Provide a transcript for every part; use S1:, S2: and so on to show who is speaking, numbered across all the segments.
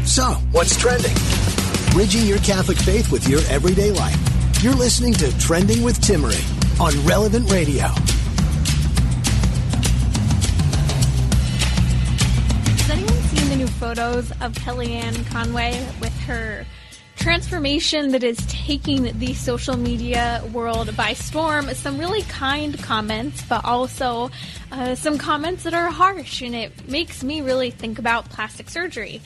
S1: So, what's trending? Bridging your Catholic faith with your everyday life. You're listening to Trending with Timmery on Relevant Radio.
S2: Has anyone seen the new photos of Kellyanne Conway with her transformation that is taking the social media world by storm? Some really kind comments, but also some comments that are harsh, and it makes me really think about plastic surgery.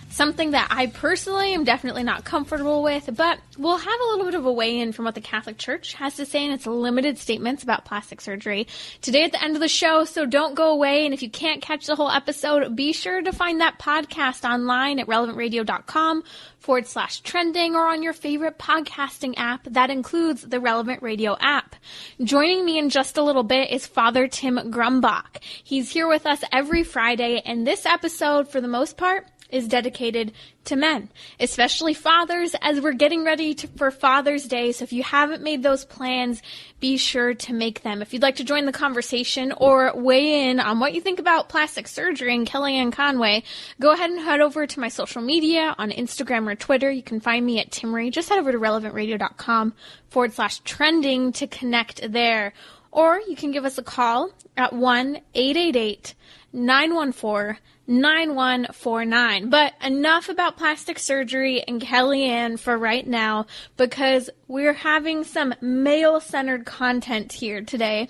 S2: Something that I personally am definitely not comfortable with, but we'll have a little bit of a weigh-in from what the Catholic Church has to say in its limited statements about plastic surgery today at the end of the show, so don't go away. And if you can't catch the whole episode, be sure to find that podcast online at relevantradio.com/trending or on your favorite podcasting app. That includes the Relevant Radio app. Joining me in just a little bit is Father Tim Grumbach. He's here with us every Friday, and this episode, for the most part, is dedicated to men, especially fathers, as we're getting ready for Father's Day. So if you haven't made those plans, be sure to make them. If you'd like to join the conversation or weigh in on what you think about plastic surgery and Kellyanne Conway, go ahead and head over to my social media on Instagram or Twitter. You can find me at Timmery. Just head over to relevantradio.com/trending to connect there. Or you can give us a call at 1-888-914-9149. But enough about plastic surgery and Kellyanne for right now, because we're having some male-centered content here today.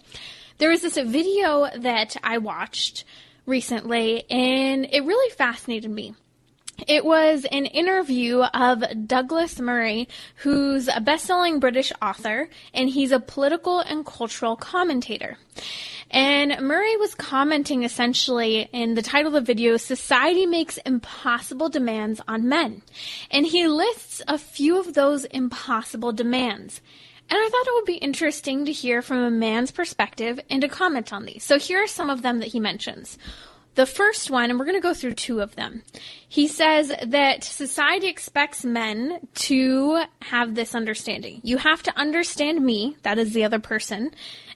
S2: There was this video that I watched recently, and it really fascinated me. It was an interview of Douglas Murray, who's a best-selling British author, and he's a political and cultural commentator. And Murray was commenting essentially in the title of the video, "Society Makes Impossible Demands on Men." And he lists a few of those impossible demands. And I thought it would be interesting to hear from a man's perspective and to comment on these. So here are some of them that he mentions. The first one, and we're going to go through two of them. He says that society expects men to have this understanding. You have to understand me, that is the other person,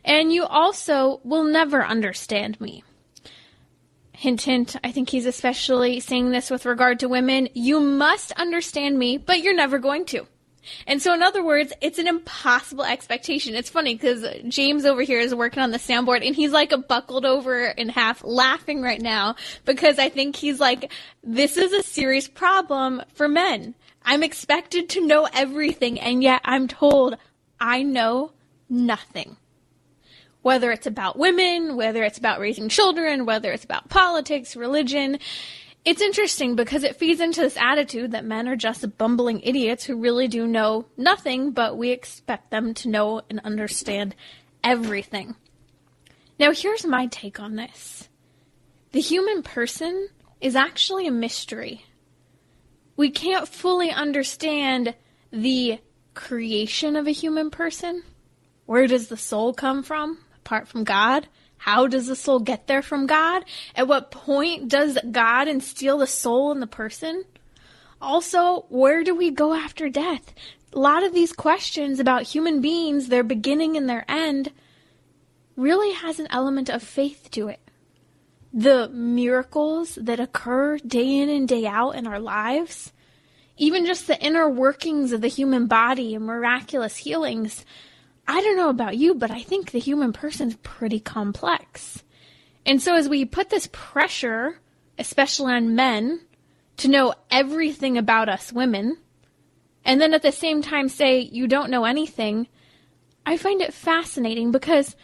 S2: and you also will never understand me. Hint, hint, I think he's especially saying this with regard to women. You must understand me, but you're never going to. And so, in other words, it's an impossible expectation. It's funny because James over here is working on the soundboard, and he's like buckled over in half laughing right now because I think he's like, this is a serious problem for men. I'm expected to know everything, and yet I'm told I know nothing. Whether it's about women, whether it's about raising children, whether it's about politics, religion. It's interesting because it feeds into this attitude that men are just bumbling idiots who really do know nothing, but we expect them to know and understand everything. Now, here's my take on this. The human person is actually a mystery. We can't fully understand the creation of a human person. Where does the soul come from, apart from God? How does the soul get there from God? At what point does God instill the soul in the person? Also, where do we go after death? A lot of these questions about human beings, their beginning and their end, really has an element of faith to it. The miracles that occur day in and day out in our lives, even just the inner workings of the human body and miraculous healings. I don't know about you, but I think the human person's pretty complex. And so as we put this pressure, especially on men, to know everything about us women, and then at the same time say you don't know anything, I find it fascinating because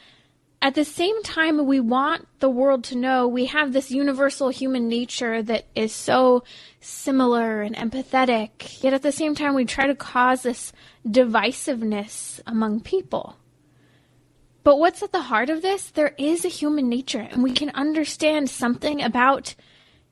S2: at the same time we want the world to know we have this universal human nature that is so similar and empathetic, yet at the same time we try to cause this divisiveness among people. But what's at the heart of this? There is a human nature, and we can understand something about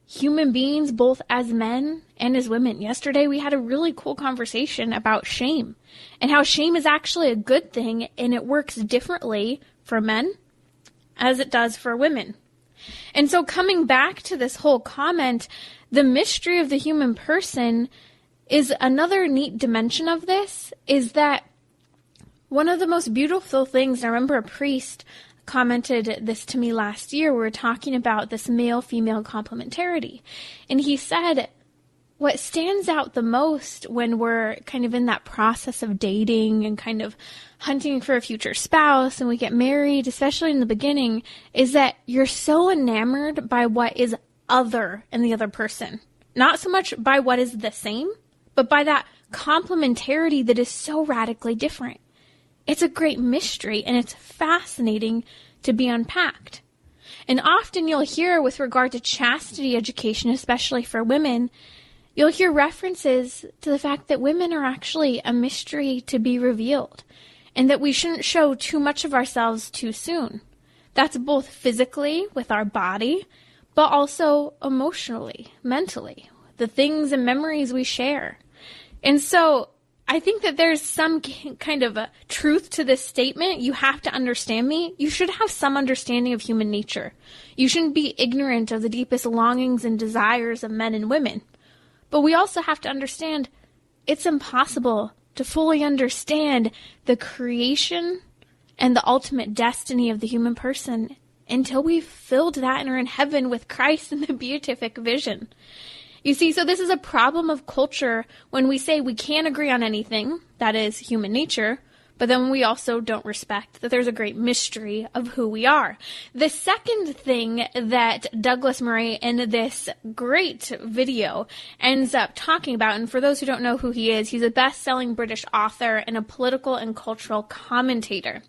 S2: human beings both as men and as women. Yesterday we had a really cool conversation about shame and how shame is actually a good thing and it works differently for men as it does for women. And so coming back to this whole comment, the mystery of the human person is another neat dimension of this, is that one of the most beautiful things, I remember a priest commented this to me last year, we were talking about this male-female complementarity. And he said, what stands out the most when we're kind of in that process of dating and kind of hunting for a future spouse and we get married, especially in the beginning, is that you're so enamored by what is other in the other person. Not so much by what is the same, but by that complementarity that is so radically different. It's a great mystery, and it's fascinating to be unpacked. And often you'll hear, with regard to chastity education, especially for women, you'll hear references to the fact that women are actually a mystery to be revealed, and that we shouldn't show too much of ourselves too soon. That's both physically, with our body, but also emotionally, mentally, the things and memories we share. And so I think that there's some kind of a truth to this statement. You have to understand me. You should have some understanding of human nature. You shouldn't be ignorant of the deepest longings and desires of men and women. But we also have to understand it's impossible to fully understand the creation and the ultimate destiny of the human person until we've filled that and are in heaven with Christ in the beatific vision. You see, so this is a problem of culture when we say we can't agree on anything, that is human nature, but then we also don't respect that there's a great mystery of who we are. The second thing that Douglas Murray in this great video ends up talking about, and for those who don't know who he is, he's a best-selling British author and a political and cultural commentator.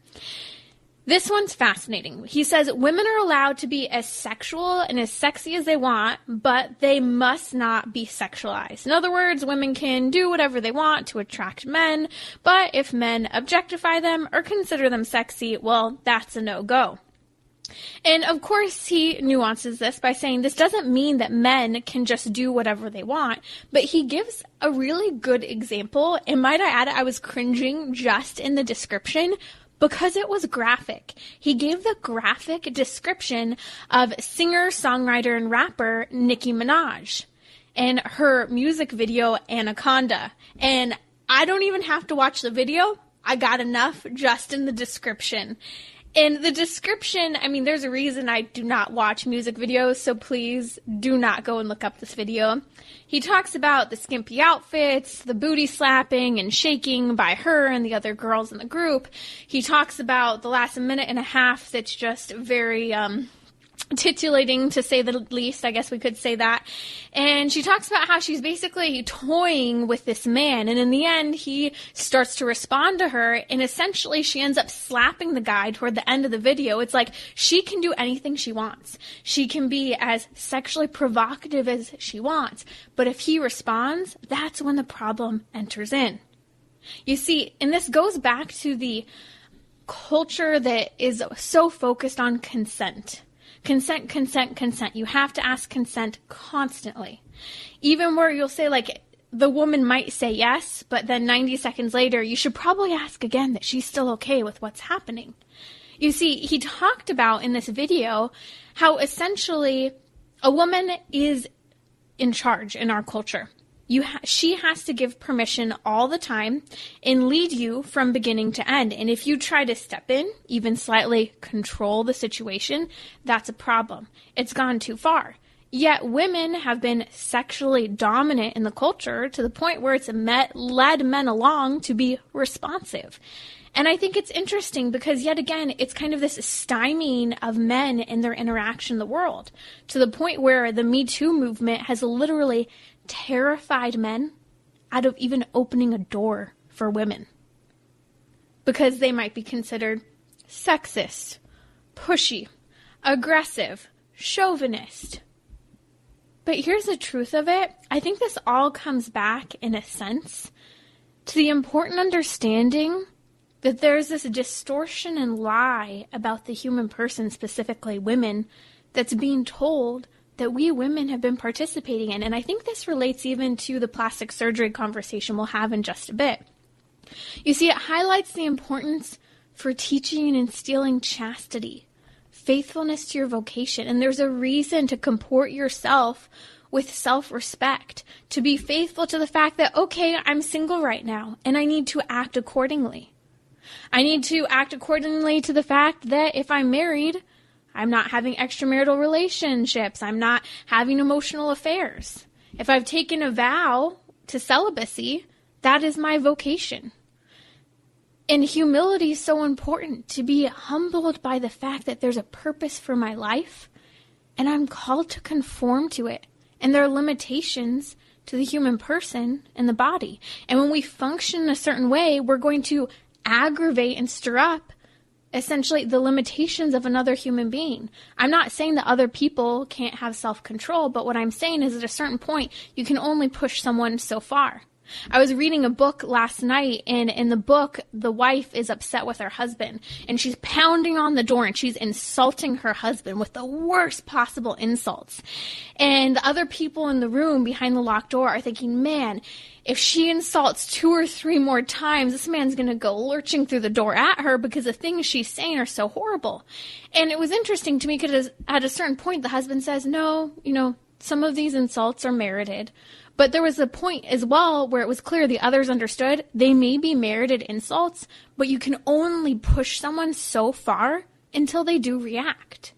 S2: This one's fascinating. He says women are allowed to be as sexual and as sexy as they want, but they must not be sexualized. In other words, women can do whatever they want to attract men, but if men objectify them or consider them sexy, well, that's a no-go. And of course, he nuances this by saying this doesn't mean that men can just do whatever they want, but he gives a really good example. And might I add, I was cringing just in the description because it was graphic. He gave the graphic description of singer, songwriter, and rapper Nicki Minaj and her music video Anaconda. And I don't even have to watch the video. I got enough just in the description. In the description, I mean, there's a reason I do not watch music videos, so please do not go and look up this video. He talks about the skimpy outfits, the booty slapping and shaking by her and the other girls in the group. He talks about the last minute and a half that's just very titillating, to say the least. I guess we could say that. And she talks about how she's basically toying with this man, and in the end he starts to respond to her, and essentially she ends up slapping the guy toward the end of the video. It's like she can do anything she wants. She can be as sexually provocative as she wants, but if he responds, that's when the problem enters in. You see, and this goes back to the culture that is so focused on consent. Consent, consent, consent. You have to ask consent constantly. Even where you'll say, like, the woman might say yes, but then 90 seconds later, you should probably ask again that she's still okay with what's happening. You see, he talked about in this video how essentially a woman is in charge in our culture. She has to give permission all the time and lead you from beginning to end. And if you try to step in, even slightly control the situation, that's a problem. It's gone too far. Yet women have been sexually dominant in the culture to the point where it's led men along to be responsive. And I think it's interesting because, yet again, it's kind of this stymieing of men and their interaction in the world, to the point where the Me Too movement has literally terrified men out of even opening a door for women, because they might be considered sexist, pushy, aggressive, chauvinist. But here's the truth of it. I think this all comes back, in a sense, to the important understanding that there's this distortion and lie about the human person, specifically women, that's being told that we women have been participating in. And I think this relates even to the plastic surgery conversation we'll have in just a bit. You see, it highlights the importance for teaching and instilling chastity, faithfulness to your vocation. And there's a reason to comport yourself with self-respect, to be faithful to the fact that, okay, I'm single right now, and I need to act accordingly. I need to act accordingly to the fact that if I'm married, I'm not having extramarital relationships. I'm not having emotional affairs. If I've taken a vow to celibacy, that is my vocation. And humility is so important, to be humbled by the fact that there's a purpose for my life and I'm called to conform to it. And there are limitations to the human person and the body. And when we function in a certain way, we're going to aggravate and stir up essentially the limitations of another human being. I'm not saying that other people can't have self-control, but what I'm saying is at a certain point, you can only push someone so far. I was reading a book last night, and in the book, the wife is upset with her husband, and she's pounding on the door, and she's insulting her husband with the worst possible insults. And the other people in the room behind the locked door are thinking, man, if she insults 2 or 3 more times, this man's going to go lurching through the door at her because the things she's saying are so horrible. And it was interesting to me because at a certain point, the husband says, no, some of these insults are merited. But there was a point as well where it was clear the others understood they may be merited insults, but you can only push someone so far until they do react.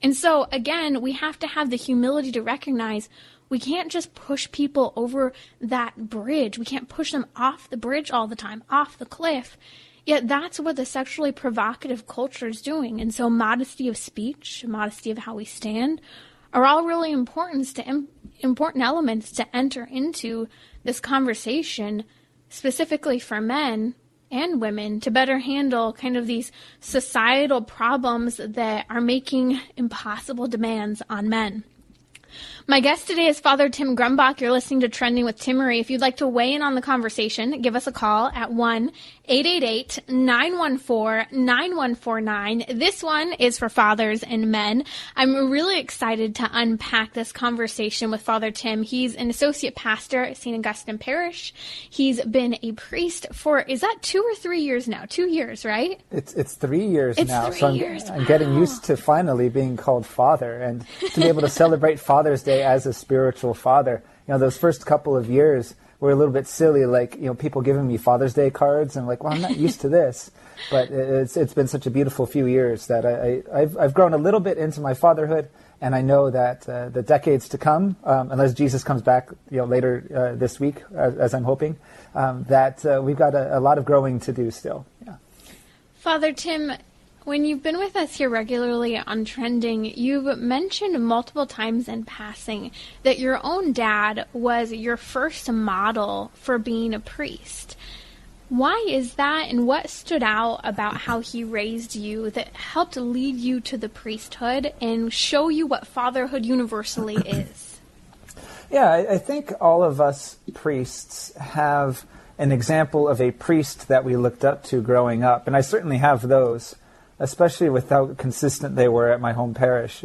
S2: And so, again, we have to have the humility to recognize we can't just push people over that bridge. We can't push them off the bridge all the time, off the cliff. Yet that's what the sexually provocative culture is doing. And so modesty of speech, modesty of how we stand, are all really important elements to enter into this conversation, specifically for men and women, to better handle kind of these societal problems that are making impossible demands on men. My guest today is Father Tim Grumbach. You're listening to Trending with Timmery. If you'd like to weigh in on the conversation, give us a call at 1-888-914-9149. This one is for fathers and men. I'm really excited to unpack this conversation with Father Tim. He's an associate pastor at St. Augustine Parish. He's been a priest for, is that 2 or 3 years now? 2 years, right?
S3: It's 3 years now.
S2: It's 3
S3: so
S2: years.
S3: I'm getting used to finally being called father and to be able to celebrate Father's Day as a spiritual father. Those first couple of years were a little bit silly, like, people giving me Father's Day cards, and I'm like, well, I'm not used to this. But it's been such a beautiful few years that I've grown a little bit into my fatherhood, and I know that the decades to come, unless Jesus comes back later this week, as I'm hoping, that we've got a lot of growing to do still. Yeah.
S2: Father Tim, when you've been with us here regularly on Trending, you've mentioned multiple times in passing that your own dad was your first model for being a priest. Why is that, and what stood out about how he raised you that helped lead you to the priesthood and show you what fatherhood universally is?
S3: Yeah, I think all of us priests have an example of a priest that we looked up to growing up, and I certainly have those, especially with how consistent they were at my home parish.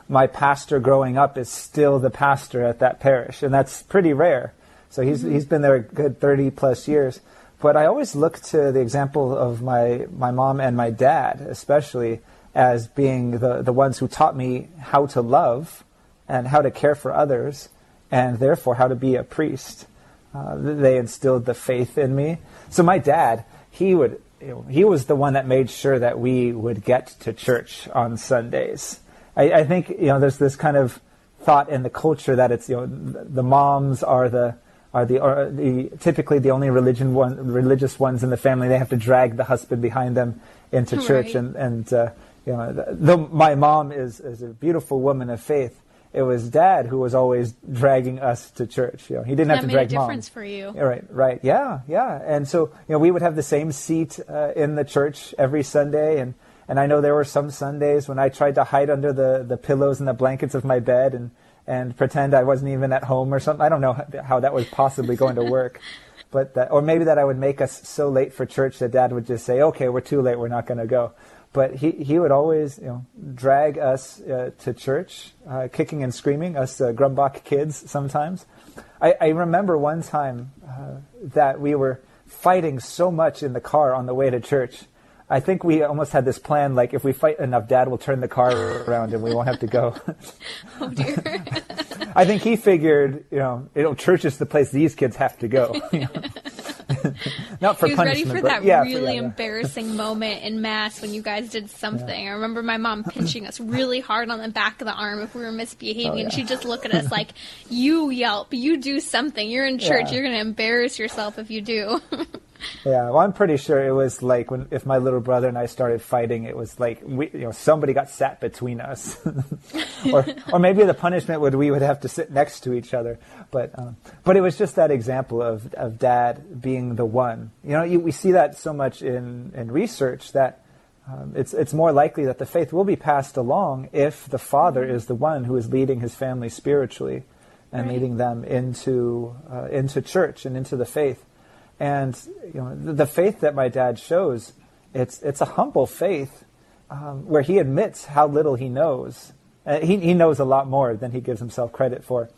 S3: My pastor growing up is still the pastor at that parish, and that's pretty rare. So he's been there a good 30 plus years. But I always look to the example of my mom and my dad, especially, as being the ones who taught me how to love and how to care for others, and therefore how to be a priest. They instilled the faith in me. So my dad, he was the one that made sure that we would get to church on Sundays. I think there's this kind of thought in the culture that it's the moms are typically the only religious ones in the family. They have to drag the husband behind them into church, and though my mom is a beautiful woman of faith, it was Dad who was always dragging us to church. He didn't have to drag Mom.
S2: That made a difference for you.
S3: Right. Yeah. And so, we would have the same seat in the church every Sunday. And I know there were some Sundays when I tried to hide under the pillows and the blankets of my bed and pretend I wasn't even at home or something. I don't know how that was possibly going to work. Or maybe that I would make us so late for church that Dad would just say, okay, we're too late, we're not going to go. But he would always, drag us to church, kicking and screaming, us Grumbach kids sometimes. I remember one time that we were fighting so much in the car on the way to church. I think we almost had this plan, like, if we fight enough, Dad will turn the car around and we won't have to go.
S2: Oh, dear.
S3: I think he figured, church is the place these kids have to go. Not for
S2: he was
S3: punishment,
S2: ready for
S3: but
S2: that really embarrassing moment in Mass when you guys did something. I remember my mom pinching us really hard on the back of the arm if we were misbehaving, and she'd just look at us like, you yelp, you do something, you're in church, you're going to embarrass yourself if you do.
S3: Yeah, well, I'm pretty sure it was like if my little brother and I started fighting, it was like somebody got sat between us, or maybe the punishment we would have to sit next to each other. But it was just that example of Dad being the one. We see that so much in research that it's more likely that the faith will be passed along if the father is the one who is leading his family spiritually and leading them into church and into the faith. And the faith that my dad shows, it's a humble faith where he admits how little he knows. He knows a lot more than he gives himself credit for.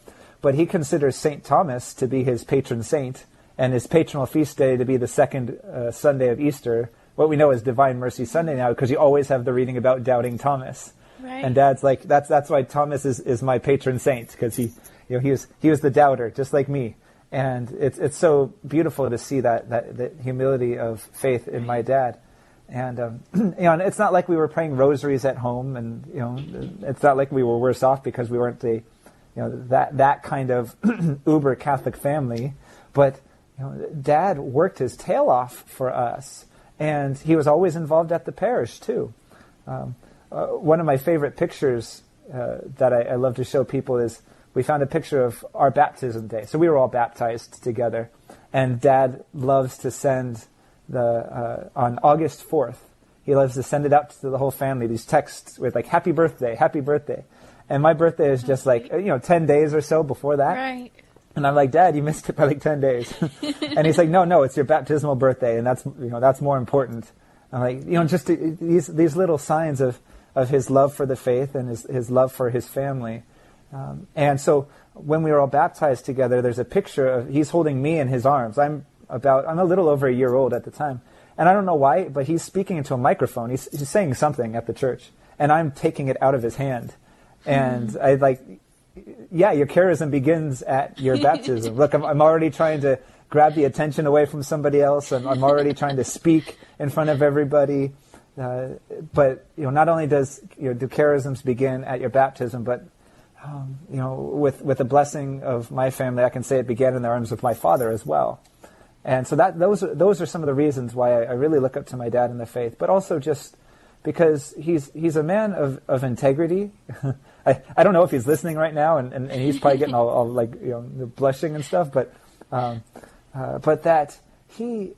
S3: But he considers St. Thomas to be his patron saint and his patronal feast day to be the second Sunday of Easter, what we know as Divine Mercy Sunday now, because you always have the reading about doubting Thomas.
S2: Right.
S3: And Dad's like, that's why Thomas is my patron saint, because he was the doubter, just like me. And it's so beautiful to see that humility of faith in my dad. And and it's not like we were praying rosaries at home, and it's not like we were worse off because we weren't that kind of uber Catholic family. But Dad worked his tail off for us, and he was always involved at the parish too. One of my favorite pictures that I love to show people is, we found a picture of our baptism day. So we were all baptized together. And Dad loves to send on August 4th, he loves to send it out to the whole family, these texts with like, happy birthday, happy birthday. And my birthday is just like, 10 days or so before that.
S2: Right.
S3: And I'm like, Dad, you missed it by like 10 days. And he's like, no, it's your baptismal birthday. And that's more important. I'm like, just these little signs of his love for the faith and his love for his family. And so when we were all baptized together, there's a picture of he's holding me in his arms. I'm a little over a year old at the time. And I don't know why, but he's speaking into a microphone. He's saying something at the church. And I'm taking it out of his hand. And your charism begins at your baptism. Look, I'm already trying to grab the attention away from somebody else. And I'm already trying to speak in front of everybody. But not only do charisms begin at your baptism, but with the blessing of my family, I can say it began in the arms of my father as well. And so those are some of the reasons why I really look up to my dad in the faith, but also just because he's a man of integrity. I don't know if he's listening right now, and he's probably getting all like blushing and stuff, but that he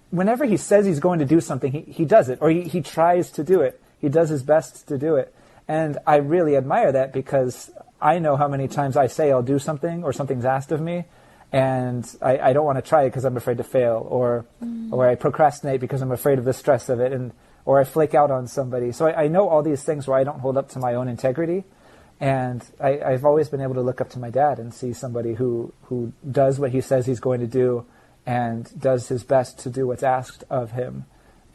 S3: whenever he says he's going to do something, he does it, or he tries to do it. He does his best to do it. And I really admire that, because I know how many times I say I'll do something or something's asked of me, and I don't want to try it because I'm afraid to fail, or I procrastinate because I'm afraid of the stress of it, or I flake out on somebody. So I know all these things where I don't hold up to my own integrity, and I've always been able to look up to my dad and see somebody who does what he says he's going to do and does his best to do what's asked of him.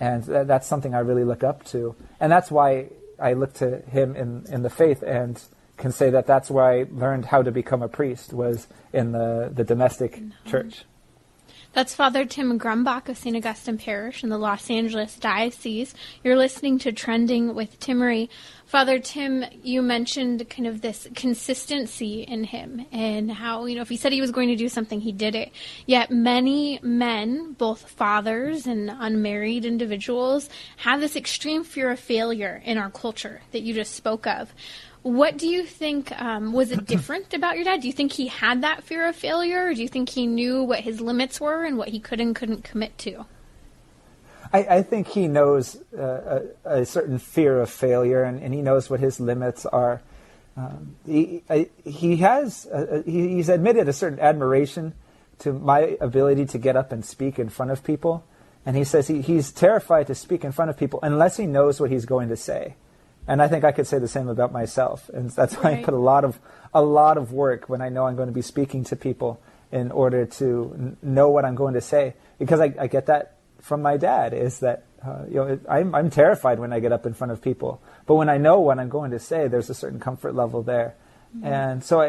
S3: And that's something I really look up to. And that's why I look to him in the faith, and can say that that's where I learned how to become a priest, was in the domestic church.
S2: That's Father Tim Grumbach of St. Augustine Parish in the Los Angeles Diocese. You're listening to Trending with Timmery. Father Tim, you mentioned kind of this consistency in him, and how, if he said he was going to do something, he did it. Yet many men, both fathers and unmarried individuals, have this extreme fear of failure in our culture that you just spoke of. What do you think, was it different about your dad? Do you think he had that fear of failure, or do you think he knew what his limits were and what he could and couldn't commit to?
S3: I think he knows a certain fear of failure, and he knows what his limits are. He's admitted a certain admiration to my ability to get up and speak in front of people. And he says he's terrified to speak in front of people unless he knows what he's going to say. And I think I could say the same about myself. And that's why I put a lot of work when I know I'm going to be speaking to people, in order to know what I'm going to say. Because I get that from my dad, is that I'm terrified when I get up in front of people. But when I know what I'm going to say, there's a certain comfort level there. Mm-hmm. And so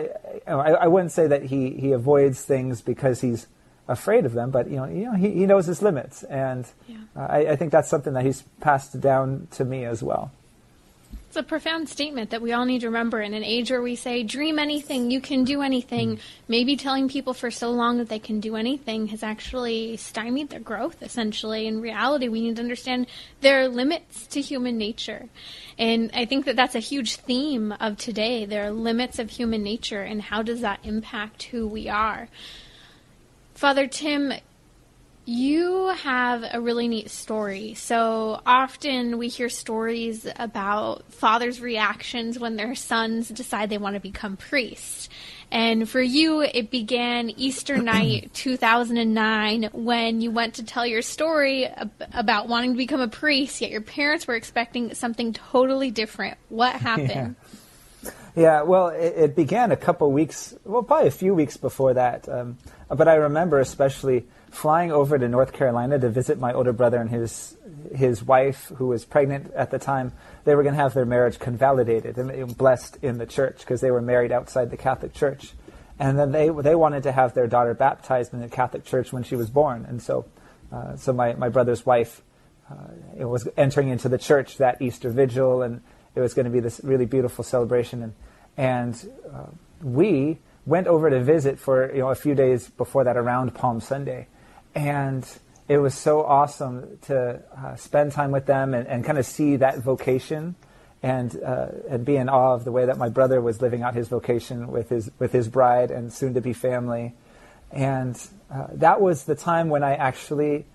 S3: I wouldn't say that he avoids things because he's afraid of them, but he knows his limits, and I think that's something that he's passed down to me as well.
S2: It's a profound statement that we all need to remember in an age where we say, dream anything, you can do anything. Maybe telling people for so long that they can do anything has actually stymied their growth, essentially. In reality, we need to understand there are limits to human nature. And I think that that's a huge theme of today. There are limits of human nature, and how does that impact who we are? Father Tim, you have a really neat story. So often we hear stories about fathers' reactions when their sons decide they want to become priests. And for you, it began Easter night 2009 when you went to tell your story about wanting to become a priest, yet your parents were expecting something totally different. What happened?
S3: Yeah, well, it began probably a few weeks before that. But I remember especially flying over to North Carolina to visit my older brother and his wife, who was pregnant at the time. They were going to have their marriage convalidated and blessed in the church because they were married outside the Catholic Church. And then they wanted to have their daughter baptized in the Catholic Church when she was born. And so my brother's wife was entering into the church that Easter vigil, and it was going to be this really beautiful celebration. And we went over to visit for a few days before that, around Palm Sunday. And it was so awesome to spend time with them and kind of see that vocation and be in awe of the way that my brother was living out his vocation with his bride and soon-to-be family. And that was the time when I actually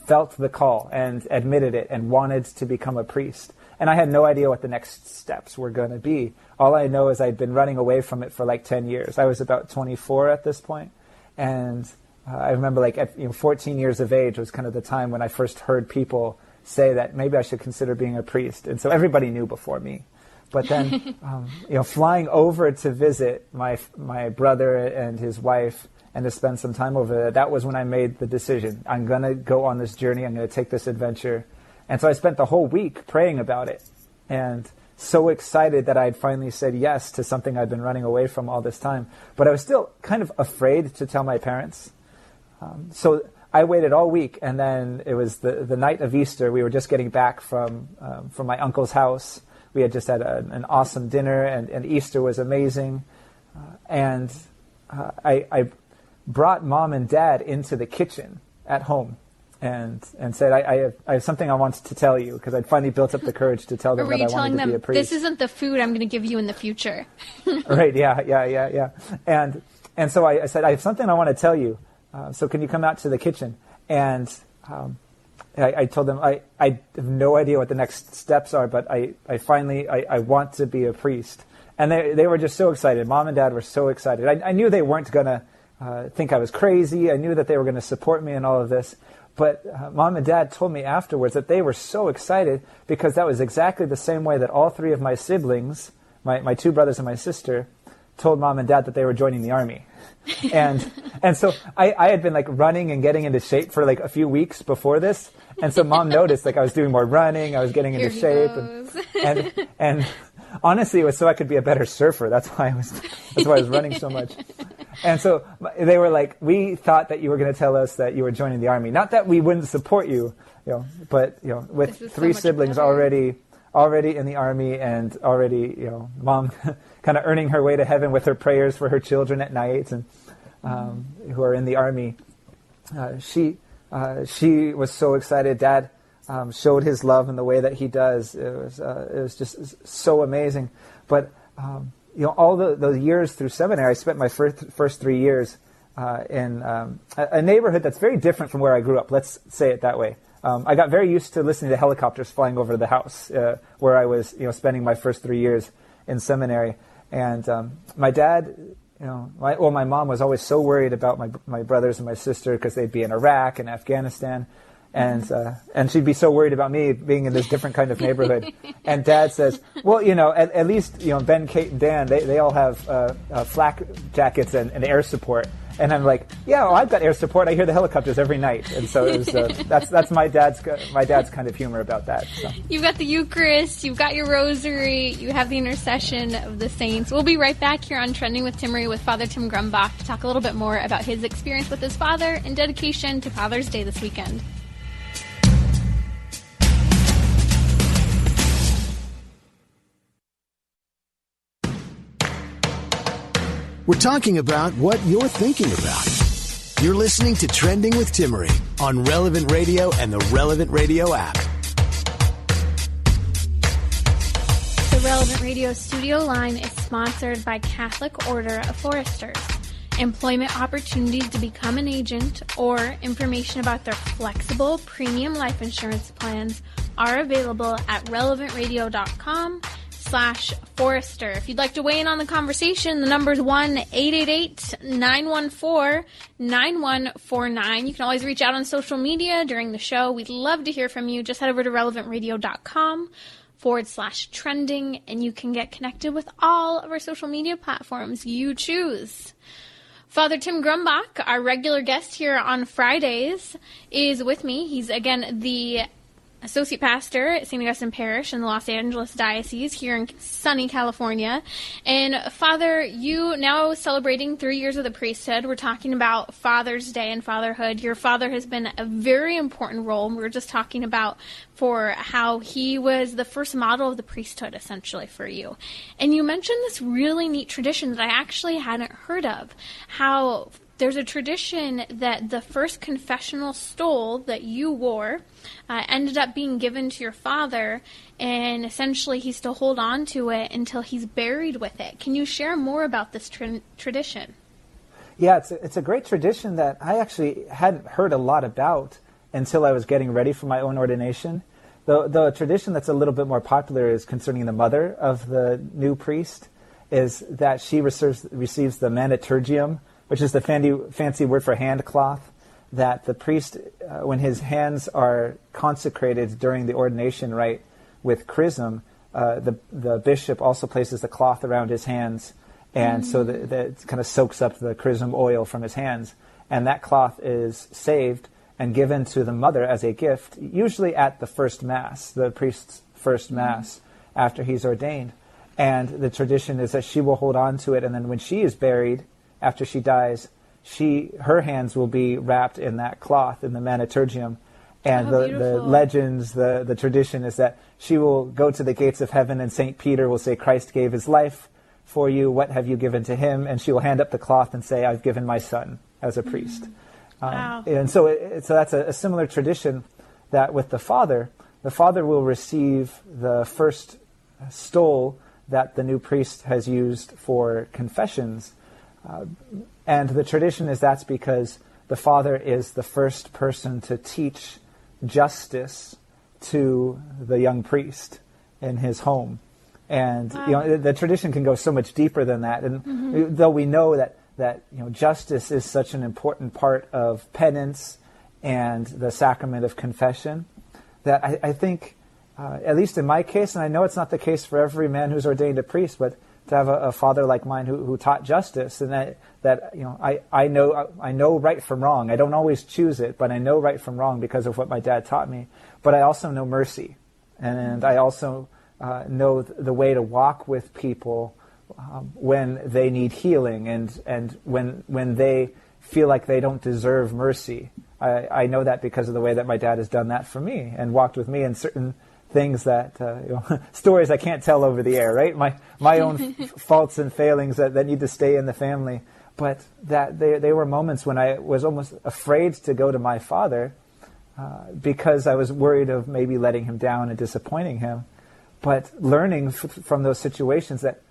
S3: felt the call and admitted it and wanted to become a priest. And I had no idea what the next steps were going to be. All I know is I'd been running away from it for like 10 years. I was about 24 at this point. And I remember at 14 years of age was kind of the time when I first heard people say that maybe I should consider being a priest. And so everybody knew before me. But then, flying over to visit my brother and his wife and to spend some time over there, that was when I made the decision. I'm going to go on this journey. I'm going to take this adventure. And so I spent the whole week praying about it and so excited that I'd finally said yes to something I'd been running away from all this time. But I was still kind of afraid to tell my parents. So I waited all week, and then it was the night of Easter. We were just getting back from my uncle's house. We had just had an awesome dinner, and Easter was amazing. And I brought Mom and Dad into the kitchen at home and said, I have something I want to tell you, because I'd finally built up the courage to tell them that I wanted to be a priest.
S2: This isn't the food I'm going to give you in the future.
S3: Right, yeah. And so I said, I have something I want to tell you. So can you come out to the kitchen? And I told them I have no idea what the next steps are, but I finally want to be a priest. And they were just so excited. Mom and Dad were so excited. I knew they weren't going to think I was crazy. I knew that they were going to support me in all of this. But Mom and Dad told me afterwards that they were so excited because that was exactly the same way that all three of my siblings, my two brothers and my sister, told Mom and Dad that they were joining the army. And so I had been running and getting into shape for a few weeks before this. And so Mom noticed I was doing more running, I was getting into shape, and honestly it was so I could be a better surfer. That's why I was running so much. And so they were we thought that you were going to tell us that you were joining the army. Not that we wouldn't support you, but with three siblings already in the army, and already, Mom kind of earning her way to heaven with her prayers for her children at night, and who are in the army. She was so excited. Dad showed his love in the way that he does. It was just so amazing. But all the years through seminary, I spent my first 3 years in a neighborhood that's very different from where I grew up. Let's say it that way. I got very used to listening to helicopters flying over the house where I was, spending my first 3 years in seminary. And my dad, my mom was always so worried about my brothers and my sister because they'd be in Iraq and Afghanistan, and she'd be so worried about me being in this different kind of neighborhood. And Dad says, well, at least Ben, Kate, and Dan, they all have flak jackets and air support. And I'm like, yeah, well, I've got air support. I hear the helicopters every night. And so it was, that's my dad's kind of humor about that. So.
S2: You've got the Eucharist, you've got your rosary, you have the intercession of the saints. We'll be right back here on Trending with Timmery with Father Tim Grumbach to talk a little bit more about his experience with his father and dedication to Father's Day this weekend.
S1: We're talking about what you're thinking about. You're listening to Trending with Timmery on Relevant Radio and the Relevant Radio app.
S2: The Relevant Radio studio line is sponsored by Catholic Order of Foresters. Employment opportunities to become an agent or information about their flexible premium life insurance plans are available at relevantradio.com/Forester. If you'd like to weigh in on the conversation, the number is 1-888-914-9149. You can always reach out on social media during the show. We'd love to hear from you. Just head over to relevantradio.com/trending, and you can get connected with all of our social media platforms you choose. Father Tim Grumbach, our regular guest here on Fridays, is with me. He's, again, the associate pastor at St. Augustine Parish in the Los Angeles Diocese here in sunny California. And Father, you now celebrating 3 years of the priesthood. We're talking about Father's Day and fatherhood. Your father has been a very important role. We were just talking about for how he was the first model of the priesthood, essentially, for you. And you mentioned this really neat tradition that I actually hadn't heard of, how there's a tradition that the first confessional stole that you wore ended up being given to your father, and essentially he's to hold on to it until he's buried with it. Can you share more about this tradition?
S3: Yeah, it's a great tradition that I actually hadn't heard a lot about until I was getting ready for my own ordination. The tradition that's a little bit more popular is concerning the mother of the new priest, is that she receives the maniturgium, which is the fancy word for hand cloth, that the priest, when his hands are consecrated during the ordination rite with chrism, the bishop also places the cloth around his hands, and so that it kind of soaks up the chrism oil from his hands. And that cloth is saved and given to the mother as a gift, usually at the first Mass, the priest's first Mass, after he's ordained. And the tradition is that she will hold on to it, and then when she is buried, after she dies, her hands will be wrapped in that cloth, in the maniturgium. And the legends, the tradition is that she will go to the gates of heaven, and St. Peter will say, Christ gave his life for you, what have you given to him? And she will hand up the cloth and say, I've given my son as a priest.
S2: Wow.
S3: And so that's a similar tradition that with the father will receive the first stole that the new priest has used for confessions. And the tradition is that's because the father is the first person to teach justice to the young priest in his home. And
S2: wow.
S3: The tradition can go so much deeper than that. And though we know that justice is such an important part of penance and the sacrament of confession, that I think, at least in my case, and I know it's not the case for every man who's ordained a priest, but to have a father like mine who taught justice, and that I know right from wrong. I don't always choose it, but I know right from wrong because of what my dad taught me. But I also know mercy, and I also know the way to walk with people when they need healing, and when they feel like they don't deserve mercy. I know that because of the way that my dad has done that for me and walked with me in certain things that stories I can't tell over the air, right? My own faults and failings that need to stay in the family, but that they were moments when I was almost afraid to go to my father because I was worried of maybe letting him down and disappointing him. But learning from those situations that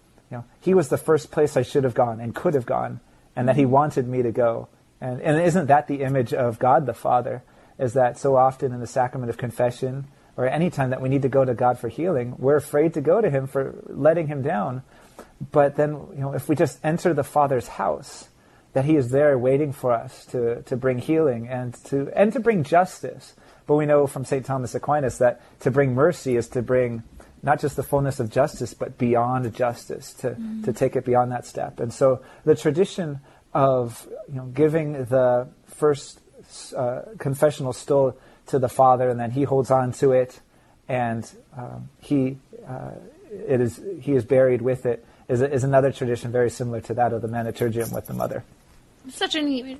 S3: he was the first place I should have gone and could have gone, and that he wanted me to go. And isn't that the image of God the Father? Is that so often in the sacrament of confession, or any time that we need to go to God for healing, we're afraid to go to him for letting him down. But then, if we just enter the Father's house, that he is there waiting for us to bring healing and to bring justice. But we know from St. Thomas Aquinas that to bring mercy is to bring not just the fullness of justice, but beyond justice, to take it beyond that step. And so the tradition of giving the first confessional stole to the father, and then he holds on to it, and he is buried with it, is another tradition very similar to that of the Maniturgium with the mother.
S2: Such a neat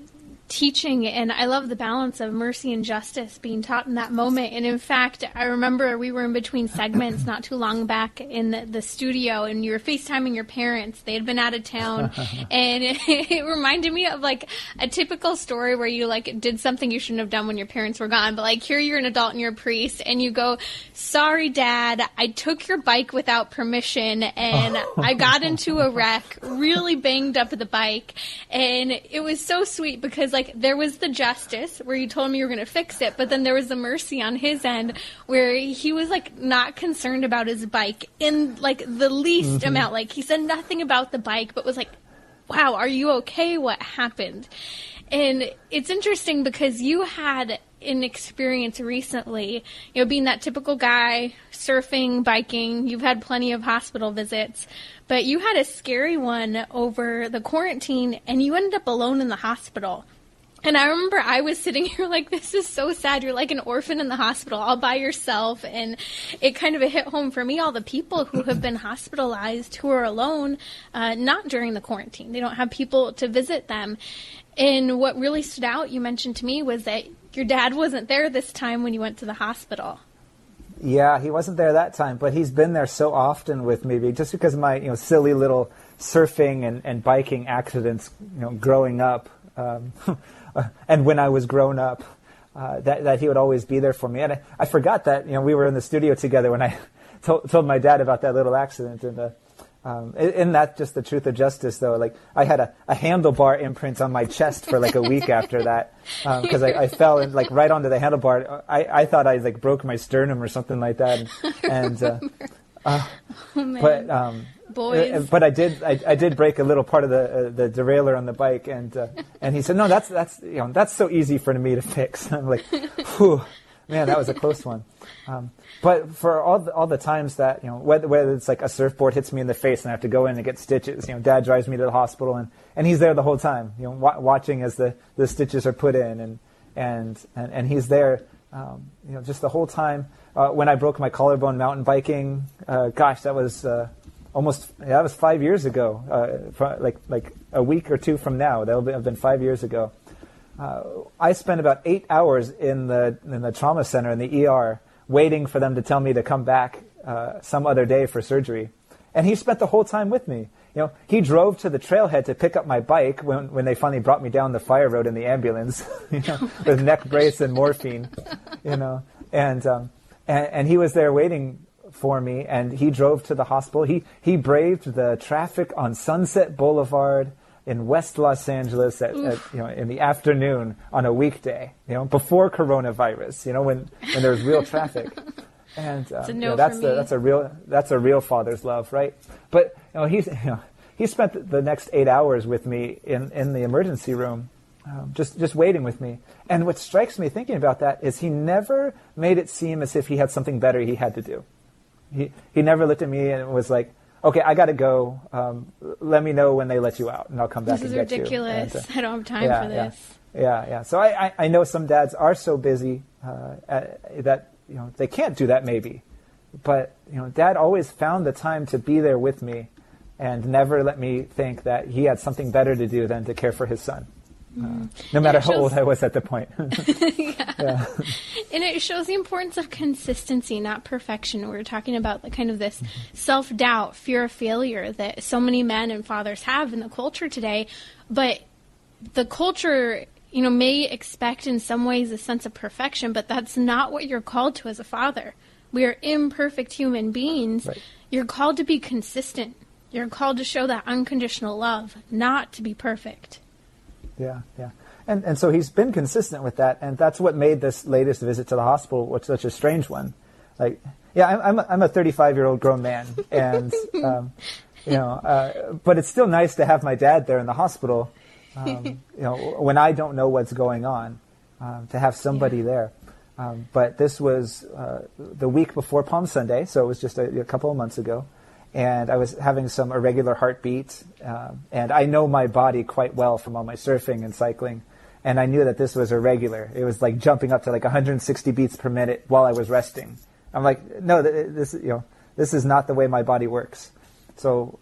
S2: teaching, and I love the balance of mercy and justice being taught in that moment. And in fact, I remember we were in between segments not too long back in the studio, and you were FaceTiming your parents. They had been out of town, and it reminded me of like a typical story where you like did something you shouldn't have done when your parents were gone, but like here you're an adult and you're a priest, and you go, "Sorry, Dad, I took your bike without permission, and I got into a wreck, really banged up the bike." And it was so sweet because like there was the justice where you told me you were going to fix it, but then there was the mercy on his end where he was like not concerned about his bike in like the least amount. Like he said nothing about the bike, but was like, "Wow, are you okay? What happened?" And it's interesting because you had an experience recently, being that typical guy, surfing, biking. You've had plenty of hospital visits, but you had a scary one over the quarantine, and you ended up alone in the hospital. And I remember I was sitting here like, this is so sad. You're like an orphan in the hospital all by yourself. And it kind of hit home for me, all the people who have been hospitalized who are alone, not during the quarantine. They don't have people to visit them. And what really stood out, you mentioned to me, was that your dad wasn't there this time when you went to the hospital.
S3: Yeah, he wasn't there that time, but he's been there so often with me, just because of my silly little surfing and biking accidents, growing up. And when I was grown up, that he would always be there for me. And I forgot that we were in the studio together when I told my dad about that little accident. And isn't that just the truth of justice, though? Like I had a handlebar imprint on my chest for like a week after that because I fell and like right onto the handlebar. I thought I like broke my sternum or something like that. But I did break a little part of the derailleur on the bike, and he said, "No, that's so easy for me to fix." I'm like, "Whew, man, that was a close one." But for all the times that whether it's like a surfboard hits me in the face and I have to go in and get stitches, Dad drives me to the hospital and he's there the whole time, watching as the stitches are put in, and he's there, just the whole time. When I broke my collarbone mountain biking, gosh, that was that was 5 years ago. Like a week or two from now, that'll have been 5 years ago. I spent about 8 hours in the trauma center in the ER waiting for them to tell me to come back some other day for surgery, and he spent the whole time with me. He drove to the trailhead to pick up my bike when they finally brought me down the fire road in the ambulance, with neck brace and morphine, and he was there waiting for me, and he drove to the hospital. He braved the traffic on Sunset Boulevard in West Los Angeles in the afternoon on a weekday, before coronavirus, when there was real traffic. And that's a real father's love, right? But he spent the next 8 hours with me in the emergency room, just waiting with me. And what strikes me thinking about that is he never made it seem as if he had something better he had to do. He never looked at me and was like, "Okay, I got to go. Let me know when they let you out, and I'll come back and get you."
S2: This is ridiculous. I don't have time for this.
S3: Yeah. So I know some dads are so busy that they can't do that maybe, but Dad always found the time to be there with me, and never let me think that he had something better to do than to care for his son. No matter how old I was at the point. Yeah.
S2: And it shows the importance of consistency, not perfection. We were talking about kind of this self-doubt, fear of failure that so many men and fathers have in the culture today. But the culture, may expect in some ways a sense of perfection, but that's not what you're called to as a father. We are imperfect human beings. Right. You're called to be consistent. You're called to show that unconditional love, not to be perfect. Yeah. And so he's been consistent with that, and that's what made this latest visit to the hospital such a strange one. Like, I'm a 35-year-old grown man, and but it's still nice to have my dad there in the hospital, when I don't know what's going on, to have somebody there. But this was the week before Palm Sunday, so it was just a couple of months ago,
S3: and I was having some irregular heartbeat, and I know my body quite well from all my surfing and cycling, and I knew that this was irregular. It was like jumping up to like 160 beats per minute while I was resting. I'm like, no, this is not the way my body works. So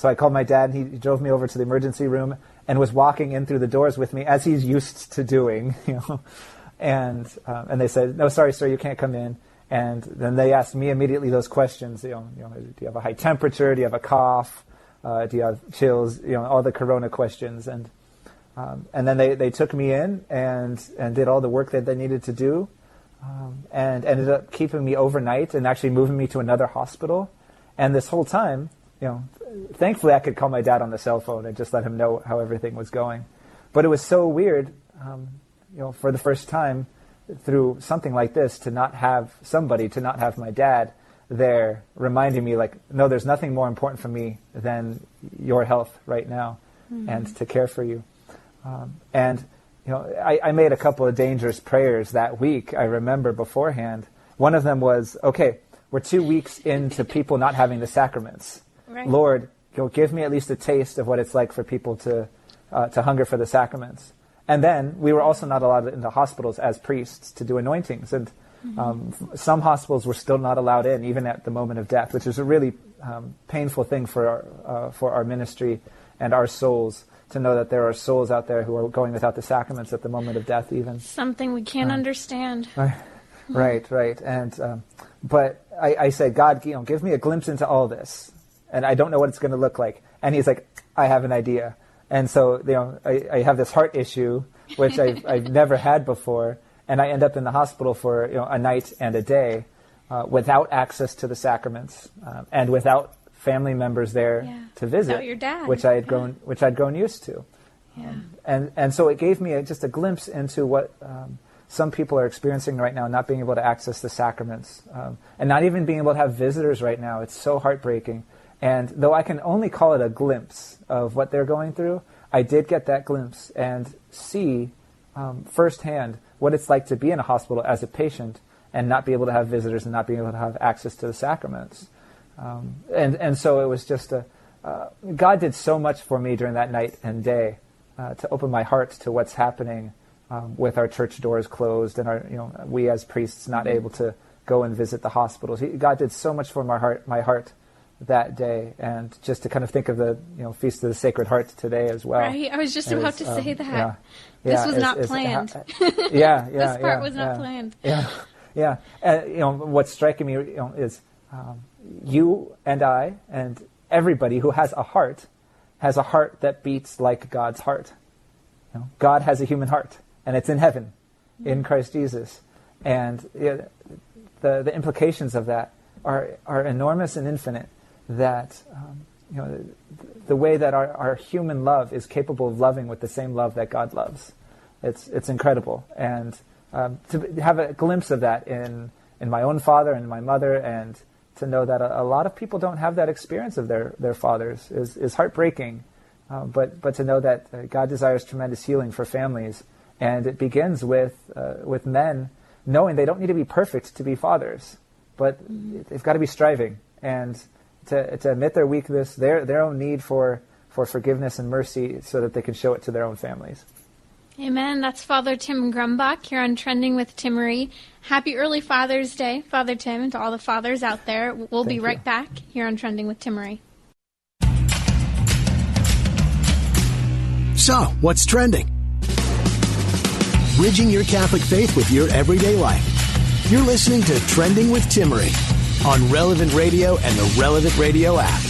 S3: I called my dad, and he drove me over to the emergency room and was walking in through the doors with me as he's used to doing, and they said, no, sorry, sir, you can't come in. And then they asked me immediately those questions, do you have a high temperature? Do you have a cough? Do you have chills? All the corona questions. And then they took me in and did all the work that they needed to do, and ended up keeping me overnight and actually moving me to another hospital. And this whole time, thankfully I could call my dad on the cell phone and just let him know how everything was going. But it was so weird, for the first time, through something like this, to not have my dad there reminding me, like, no, there's nothing more important for me than your health right now, and to care for you. I made a couple of dangerous prayers that week, I remember beforehand. One of them was, okay, we're 2 weeks into people not having the sacraments. Right. Lord, give me at least a taste of what it's like for people to hunger for the sacraments. And then we were also not allowed into hospitals as priests to do anointings. And some hospitals were still not allowed in, even at the moment of death, which is a really painful thing for our ministry and our souls, to know that there are souls out there who are going without the sacraments at the moment of death even.
S2: Something we can't understand.
S3: Right. And but I said, God, give me a glimpse into all this. And I don't know what it's going to look like. And he's like, I have an idea. And so, I have this heart issue, which I've never had before, and I end up in the hospital for a night and a day, without access to the sacraments, and without family members there to visit,
S2: without your dad,
S3: which I had grown used to, and so it gave me just a glimpse into what some people are experiencing right now, not being able to access the sacraments, and not even being able to have visitors right now. It's so heartbreaking. And though I can only call it a glimpse of what they're going through, I did get that glimpse and see firsthand what it's like to be in a hospital as a patient and not be able to have visitors and not be able to have access to the sacraments. And so it was just God did so much for me during that night and day to open my heart to what's happening with our church doors closed and we as priests not able to go and visit the hospitals. God did so much for my heart that day, and just to kind of think of the Feast of the Sacred Heart today as well.
S2: Right, I was just about to say that. This was not planned.
S3: This
S2: part was not planned.
S3: What's striking me is you and I and everybody who has a heart that beats like God's heart. God has a human heart, and it's in heaven, in Christ Jesus, and the implications of that are enormous and infinite. That the way that our human love is capable of loving with the same love that God loves, it's incredible. And to have a glimpse of that in my own father and my mother, and to know that a lot of people don't have that experience of their fathers is heartbreaking. But to know that God desires tremendous healing for families, and it begins with men knowing they don't need to be perfect to be fathers, but they've got to be striving and to admit their weakness, their own need for forgiveness and mercy, so that they can show it to their own families.
S2: Amen. That's Father Tim Grumbach here on Trending with Timmery. Happy early Father's Day, Father Tim, and to all the fathers out there. We'll be right back here on Trending with Timmery.
S1: So, what's trending? Bridging your Catholic faith with your everyday life. You're listening to Trending with Timmery on Relevant Radio and the Relevant Radio app.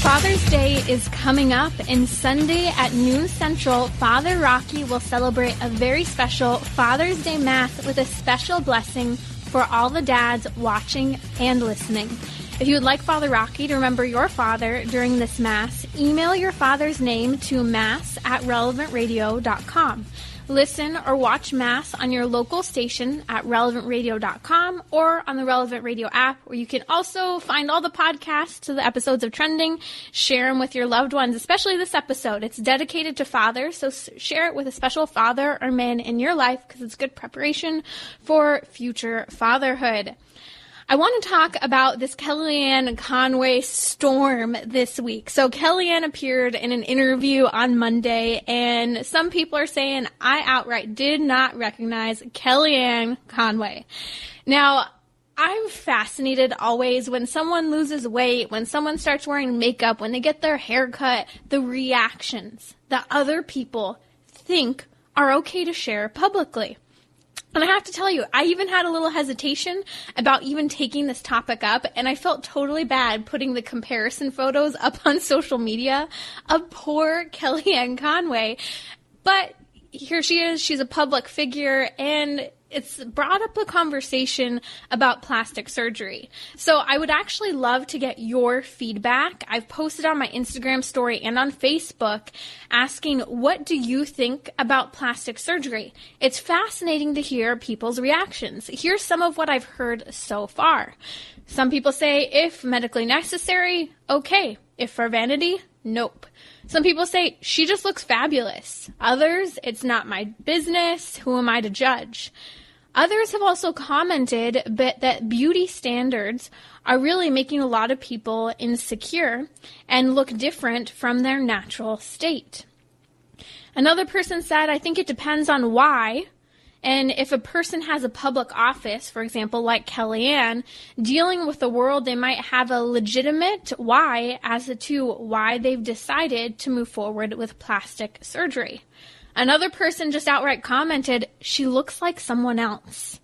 S2: Father's Day is coming up, and Sunday at noon Central, Father Rocky will celebrate a very special Father's Day Mass with a special blessing for all the dads watching and listening. If you would like Father Rocky to remember your father during this Mass, email your father's name to mass@relevantradio.com. Listen or watch Mass on your local station at relevantradio.com or on the Relevant Radio app, where you can also find all the podcasts to the episodes of Trending. Share them with your loved ones, especially this episode. It's dedicated to fathers, so share it with a special father or man in your life, because it's good preparation for future fatherhood. I want to talk about this Kellyanne Conway storm this week. So Kellyanne appeared in an interview on Monday, and some people are saying I outright did not recognize Kellyanne Conway. Now, I'm fascinated always when someone loses weight, when someone starts wearing makeup, when they get their hair cut, the reactions that other people think are okay to share publicly. And I have to tell you, I even had a little hesitation about even taking this topic up, and I felt totally bad putting the comparison photos up on social media of poor Kellyanne Conway. But here she is, she's a public figure, and it's brought up a conversation about plastic surgery. So I would actually love to get your feedback. I've posted on my Instagram story and on Facebook asking, what do you think about plastic surgery? It's fascinating to hear people's reactions. Here's some of what I've heard so far. Some people say, if medically necessary, okay. If for vanity, nope. Some people say, she just looks fabulous. Others, it's not my business. Who am I to judge? Others have also commented that beauty standards are really making a lot of people insecure and look different from their natural state. Another person said, I think it depends on why. And if a person has a public office, for example, like Kellyanne, dealing with the world, they might have a legitimate why as to why they've decided to move forward with plastic surgery. Another person just outright commented, she looks like someone else.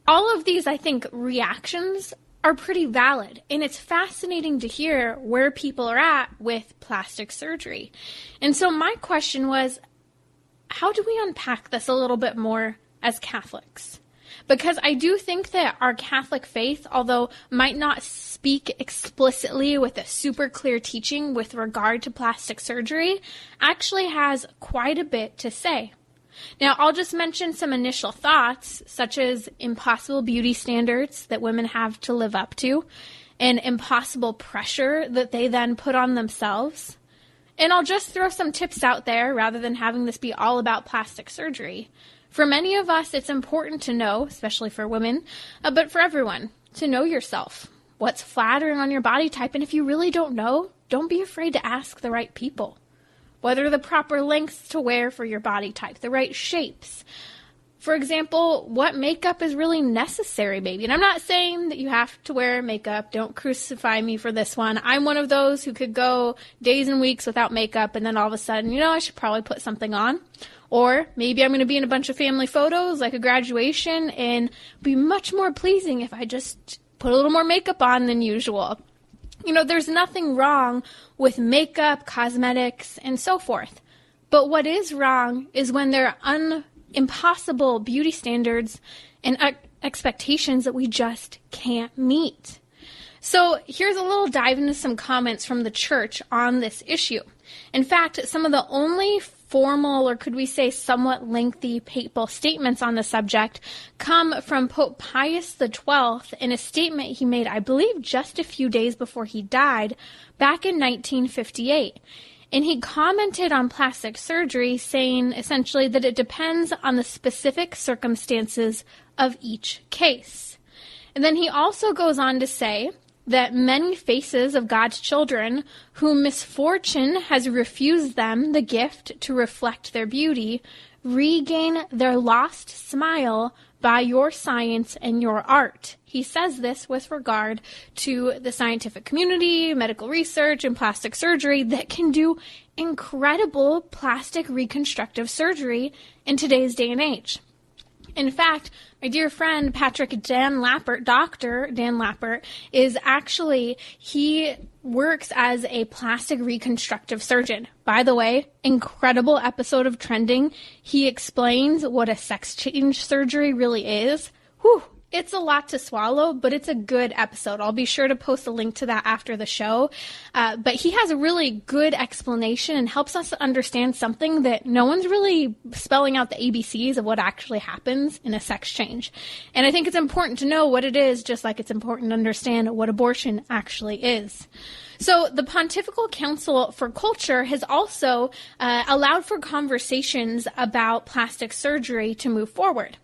S2: All of these, I think, reactions are pretty valid, and it's fascinating to hear where people are at with plastic surgery. And so my question was, how do we unpack this a little bit more as Catholics? Because I do think that our Catholic faith, although might not speak explicitly with a super clear teaching with regard to plastic surgery, actually has quite a bit to say. Now, I'll just mention some initial thoughts, such as impossible beauty standards that women have to live up to, and impossible pressure that they then put on themselves. And I'll just throw some tips out there rather than having this be all about plastic surgery. For many of us, it's important to know, especially for women, but for everyone, to know yourself. What's flattering on your body type, and if you really don't know, don't be afraid to ask the right people. What are the proper lengths to wear for your body type, the right shapes? For example, what makeup is really necessary, maybe? And I'm not saying that you have to wear makeup. Don't crucify me for this one. I'm one of those who could go days and weeks without makeup, and then all of a sudden, I should probably put something on. Or maybe I'm going to be in a bunch of family photos, like a graduation, and be much more pleasing if I just put a little more makeup on than usual. There's nothing wrong with makeup, cosmetics, and so forth. But what is wrong is when there are impossible beauty standards and expectations that we just can't meet. So here's a little dive into some comments from the church on this issue. In fact, some of the only formal, or could we say somewhat lengthy, papal statements on the subject come from Pope Pius XII in a statement he made, I believe, just a few days before he died, back in 1958. And he commented on plastic surgery, saying essentially that it depends on the specific circumstances of each case. And then he also goes on to say that many faces of God's children whom misfortune has refused them the gift to reflect their beauty regain their lost smile by your science and your art. He says this with regard to the scientific community, medical research, and plastic surgery that can do incredible plastic reconstructive surgery in today's day and age. In fact, my dear friend Dr. Dan Lappert, he works as a plastic reconstructive surgeon. By the way, incredible episode of Trending. He explains what a sex change surgery really is. Whew. It's a lot to swallow, but it's a good episode. I'll be sure to post a link to that after the show. But he has a really good explanation and helps us understand something that no one's really spelling out the ABCs of what actually happens in a sex change. And I think it's important to know what it is, just like it's important to understand what abortion actually is. So the Pontifical Council for Culture has also allowed for conversations about plastic surgery to move forward.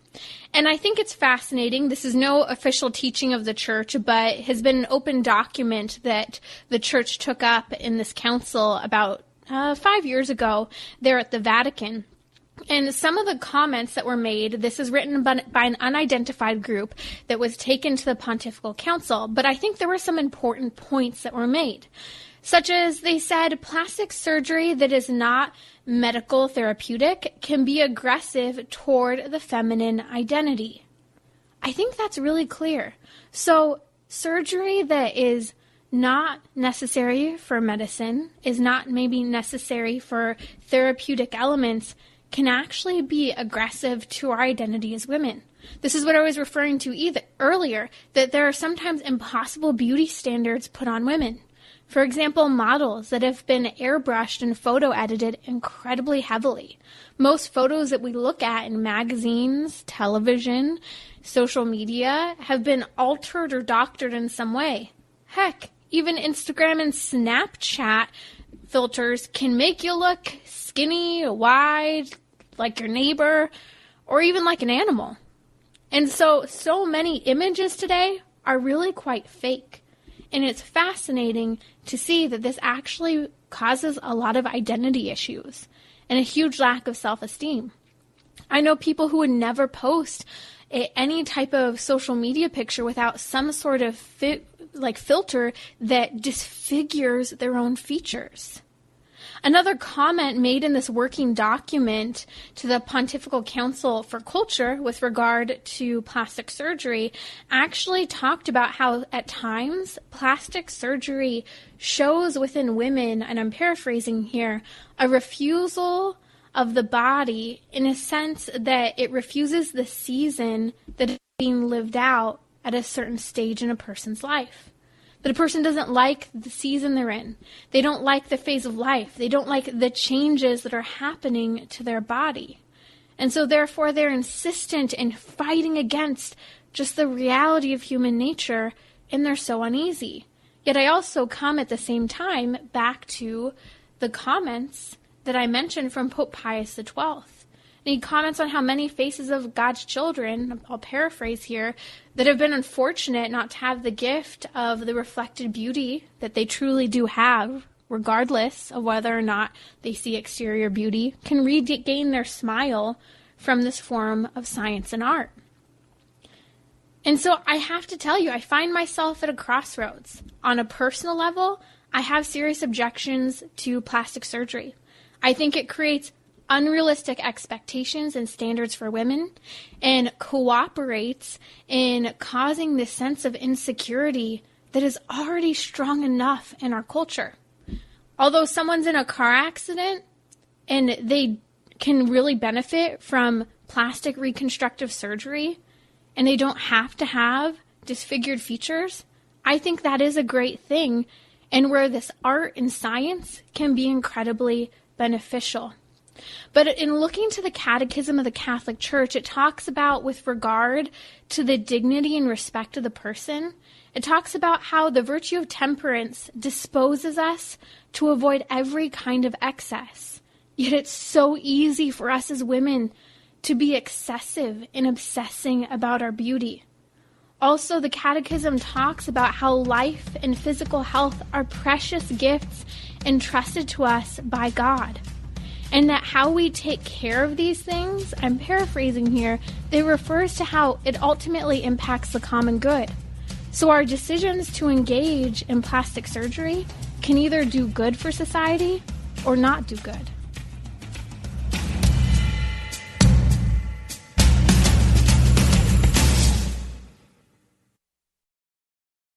S2: And I think it's fascinating. This is no official teaching of the church, but has been an open document that the church took up in this council about 5 years ago there at the Vatican. And some of the comments that were made, this is written by an unidentified group that was taken to the Pontifical Council, but I think there were some important points that were made, such as they said plastic surgery that is not medical therapeutic can be aggressive toward the feminine identity. I think that's really clear. So surgery that is not necessary for medicine, is not maybe necessary for therapeutic elements, can actually be aggressive to our identity as women. This is what I was referring to earlier, that there are sometimes impossible beauty standards put on women. For example, models that have been airbrushed and photo edited incredibly heavily. Most photos that we look at in magazines, television, social media have been altered or doctored in some way. Heck, even Instagram and Snapchat filters can make you look skinny, wide, like your neighbor, or even like an animal. And so many images today are really quite fake. And it's fascinating to see that this actually causes a lot of identity issues and a huge lack of self-esteem. I know people who would never post any type of social media picture without some sort of filter that disfigures their own features. Another comment made in this working document to the Pontifical Council for Culture with regard to plastic surgery actually talked about how at times plastic surgery shows within women, and I'm paraphrasing here, a refusal of the body in a sense that it refuses the season that is being lived out at a certain stage in a person's life. That a person doesn't like the season they're in. They don't like the phase of life. They don't like the changes that are happening to their body. And so therefore they're insistent in fighting against just the reality of human nature, and they're so uneasy. Yet I also come at the same time back to the comments that I mentioned from Pope Pius XII. And he comments on how many faces of God's children, I'll paraphrase here, that have been unfortunate not to have the gift of the reflected beauty that they truly do have, regardless of whether or not they see exterior beauty, can regain their smile from this form of science and art. And so I have to tell you, I find myself at a crossroads. On a personal level, I have serious objections to plastic surgery. I think it creates unrealistic expectations and standards for women and cooperates in causing this sense of insecurity that is already strong enough in our culture. Although someone's in a car accident and they can really benefit from plastic reconstructive surgery and they don't have to have disfigured features, I think that is a great thing, and where this art and science can be incredibly beneficial. But in looking to the Catechism of the Catholic Church, it talks about, with regard to the dignity and respect of the person, it talks about how the virtue of temperance disposes us to avoid every kind of excess. Yet it's so easy for us as women to be excessive in obsessing about our beauty. Also, the Catechism talks about how life and physical health are precious gifts entrusted to us by God. And that how we take care of these things, I'm paraphrasing here, it refers to how it ultimately impacts the common good. So our decisions to engage in plastic surgery can either do good for society or not do good.